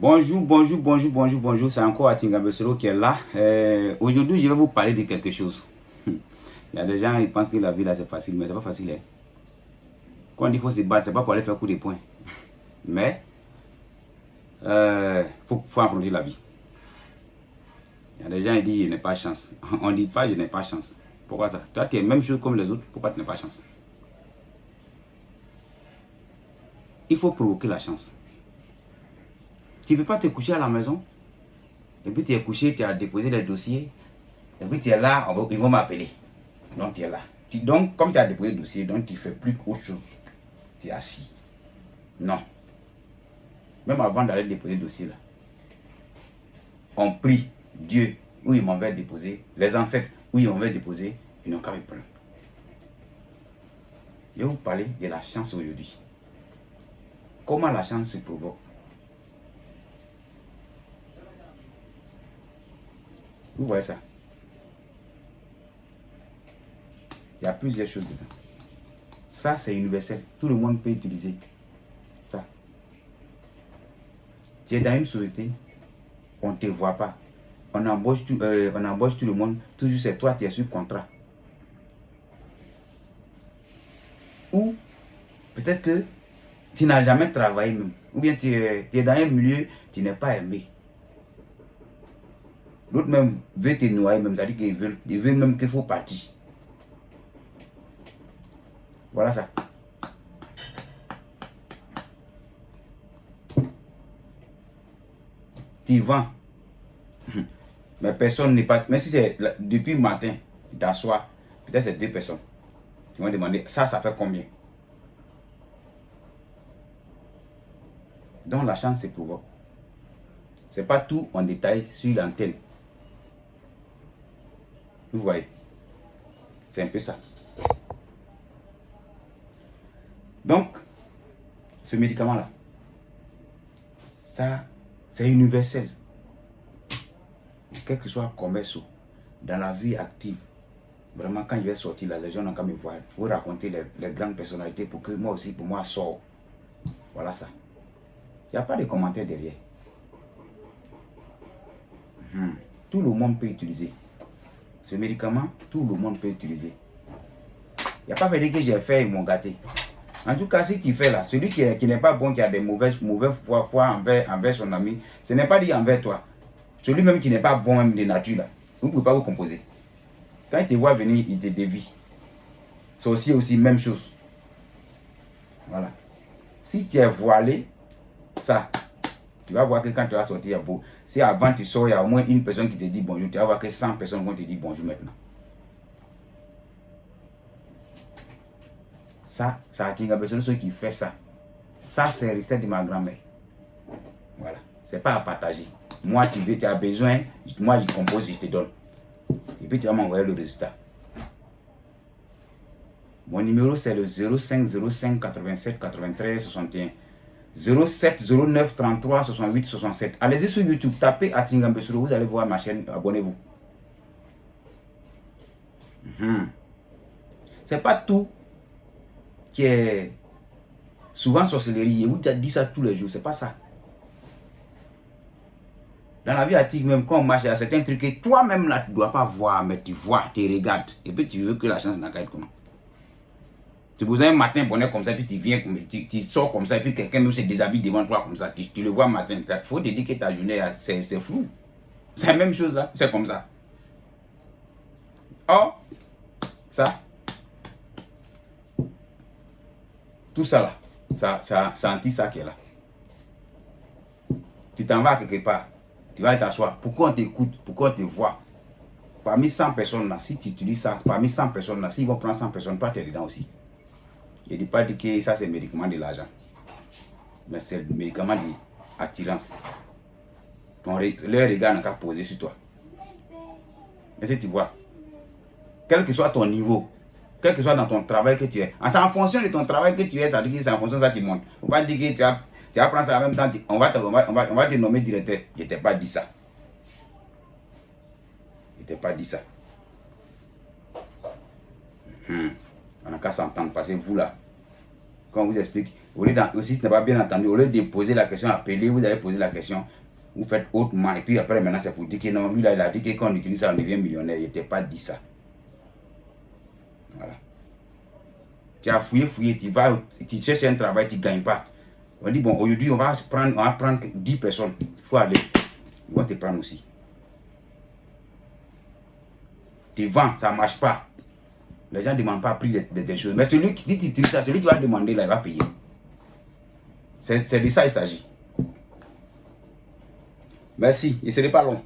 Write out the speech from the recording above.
Bonjour, bonjour, bonjour, bonjour, bonjour. C'est encore Atinga Besoro qui est là. Aujourd'hui, je vais vous parler de quelque chose. Il y a des gens qui pensent que la vie là c'est facile, mais c'est pas facile. Hein. Quand on dit qu'il faut se battre, c'est pas pour aller faire coup de poing. Mais faut affronter la vie. Il y a des gens qui disent je n'ai pas chance. On ne dit pas je n'ai pas chance. Pourquoi ça? Toi, tu es la même chose comme les autres. Pourquoi tu n'as pas chance? Il faut provoquer la chance. Tu ne peux pas te coucher à la maison. Et puis tu es couché, tu as déposé les dossiers. Et puis tu es là, ils vont m'appeler. Donc tu es là. Donc comme tu as déposé le dossier, donc tu ne fais plus autre chose. Tu es assis. Non. Même avant d'aller déposer le dossier là. On prie Dieu où ils m'avaient déposé, les ancêtres où ils m'avaient déposé, ils n'ont qu'à me prendre. Je vais vous parler de la chance aujourd'hui. Comment la chance se provoque? Vous voyez ça? Il y a plusieurs choses dedans. Ça, c'est universel. Tout le monde peut utiliser ça. Tu es dans une société, on ne te voit pas. On embauche tout le monde. Toujours c'est toi, tu es sur contrat. Ou peut-être que tu n'as jamais travaillé même. Ou bien tu es dans un milieu, tu n'es pas aimé. L'autre même veut te noyer même. C'est-à-dire qu'il veut même qu'il faut partir. Voilà ça. Tu vends. Mais personne n'est pas... Mais si c'est depuis le matin, tu t'assois, peut-être c'est 2 personnes. Ils vont demander, ça fait combien? Donc la chance se provoque. C'est pas tout en détail sur l'antenne. Vous voyez? C'est un peu ça. Donc, ce médicament-là, ça, c'est universel. Quel que soit le commerce, dans la vie active, vraiment quand je vais sortir là, les gens n'ont qu'à me voir. Il faut raconter les grandes personnalités pour que moi aussi, pour moi, sort. Voilà ça. Il n'y a pas de commentaires derrière. Tout le monde peut utiliser. Ce médicament, tout le monde peut utiliser. Il n'y a pas fait que j'ai fait, ils m'ont gâté. En tout cas, si tu fais là, celui qui n'est pas bon, qui a des mauvaises foi envers son ami, ce n'est pas dit envers toi. Celui même qui n'est pas bon même de nature là, vous ne pouvez pas vous composer. Quand il te voit venir, il te dévie. C'est aussi même chose. Voilà. Si tu es voilé, ça, tu vas voir que quand tu vas sortir, il y a beau. Si avant tu sors, il y a au moins une personne qui te dit bonjour, tu vas voir que 100 personnes vont te dire bonjour maintenant. Ça attire personne ceux qui fait ça. Ça, c'est le recette de ma grand-mère. Voilà. C'est pas à partager. Moi, tu as besoin, moi, je compose, je te donne. Et puis, tu vas m'envoyer le résultat. Mon numéro, c'est le 05 05 87 93 61. 07 09 33 68 67. Allez-y sur YouTube, tapez Atinga Besoro, vous allez voir ma chaîne, abonnez-vous. C'est pas tout qui est souvent sorcellerie. Vous dit ça tous les jours, c'est pas ça. Dans la vie active, même quand on marche, il y a certains trucs que toi-même là, tu ne dois pas voir, mais tu vois, tu regardes. Et puis tu veux que la chance n'a qu'à être comment. Tu poses un matin bonnet comme ça, puis tu viens, tu sors comme ça, et puis quelqu'un même se déshabille devant toi comme ça. Tu le vois matin. Il faut te dire que ta journée, c'est flou. C'est la même chose là, c'est comme ça. Oh, ça, tout ça là, ça anti ça qui est là. Tu t'en vas quelque part, tu vas t'asseoir. Pourquoi on t'écoute, pourquoi on te voit? Parmi 100 personnes là, si tu utilises ça, parmi 100 personnes là, s'ils vont prendre 100 personnes, toi tu es dedans aussi. Je ne dis pas que ça c'est le médicament de l'argent, mais c'est le médicament d'attirance. Leur regard n'a qu'à poser sur toi. Est-ce que tu vois? Quel que soit ton niveau, quel que soit dans ton travail que tu es, c'est en fonction de ton travail que tu es, ça veut dire que c'est en fonction de ça que tu montes. Il ne faut pas dire que tu vas prendre ça en même temps, on va te nommer directeur. Je ne t'ai pas dit ça. Je ne t'ai pas dit ça. On n'a qu'à s'entendre parce que vous là, quand on vous explique, Au lieu aussi, si tu n'as pas bien entendu, au lieu de poser la question, appeler, vous allez poser la question, vous faites autrement. Et puis après, maintenant, c'est pour dire que non, lui, là, il a dit que quand on utilise ça, on devient millionnaire. Il n'était pas dit ça. Voilà. Tu as fouillé, tu cherches un travail, tu ne gagnes pas. On dit, bon, aujourd'hui, on va prendre 10 personnes. Il faut aller. Ils vont te prendre aussi. Tu vends, ça ne marche pas. Les gens ne demandent pas prix des choses. Mais celui qui utilise ça, celui qui va demander, là, il va payer. C'est de ça il s'agit. Merci, et ce n'est pas long.